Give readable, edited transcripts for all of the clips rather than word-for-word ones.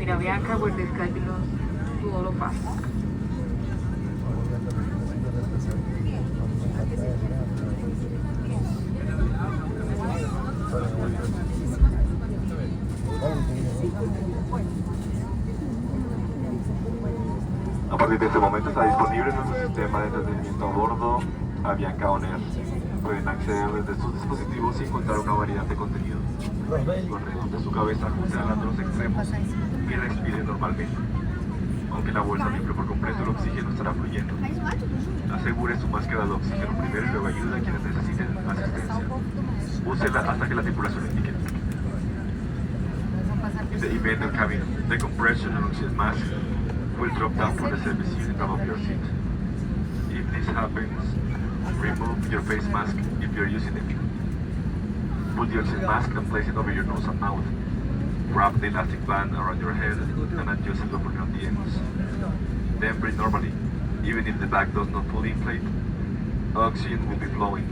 mira, Bianca, pues describe todo lo pasa. A partir de este momento está disponible nuestro sistema de entretenimiento a bordo, Avianca On Air. Pueden acceder desde sus dispositivos y encontrar una variedad de contenidos. Alrededor de su cabeza, ajusten los extremos y respire normalmente. Aunque la bolsa libre por completo, el oxígeno estará fluyendo. Asegure su máscara de oxígeno primero y luego ayude a quienes necesiten asistencia. Úsela hasta que la tripulación lo indique. In the event of having decompression and oxygen mask will drop down from the service unit above your seat. If this happens, remove your face mask if you're using it. Put the oxygen mask and place it over your nose and mouth. Wrap the elastic band around your head and adjust it properly on the ends. Then breathe normally. Even if the bag does not fully inflate, oxygen will be flowing.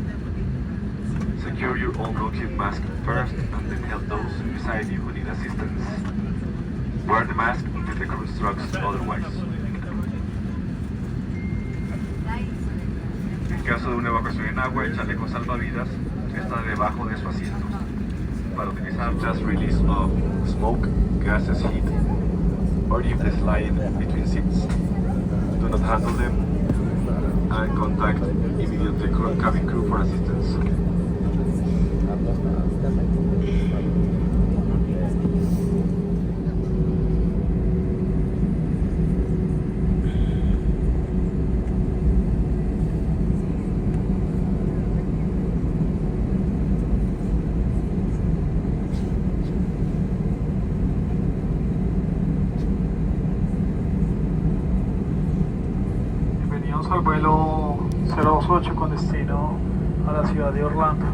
Secure your own oxygen mask first and then help those beside you who need assistance. Wear the mask until the crew instructs otherwise. En caso de una evacuación en agua, el chaleco salvavidas está debajo de su asiento. Para utilizar just release of smoke, gases, heat, or if they slide between seats. Do not handle them and contact immediately cabin crew for assistance. Al vuelo 028 con destino a la ciudad de Orlando.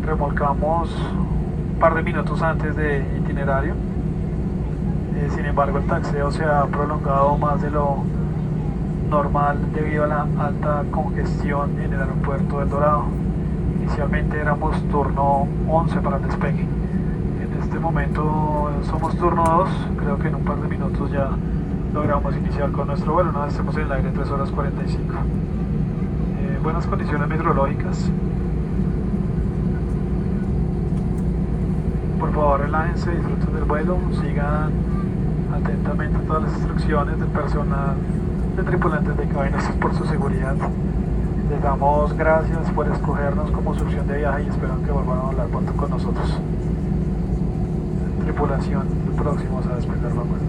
Remolcamos un par de minutos antes de itinerario. Sin embargo, el taxeo se ha prolongado más de lo normal debido a la alta congestión en el aeropuerto del Dorado. Inicialmente éramos turno 11 para el despegue. En este momento somos turno 2. Creo que en un par de minutos ya logramos iniciar con nuestro vuelo, una vez estemos en el aire 3 horas 45. Buenas condiciones meteorológicas. Por favor, relájense, disfruten del vuelo, sigan atentamente todas las instrucciones del personal de tripulantes de cabina por su seguridad. Les damos gracias por escogernos como su opción de viaje y espero que vuelvan a volar pronto con nosotros. Tripulación, próximos a despegar la vuelo.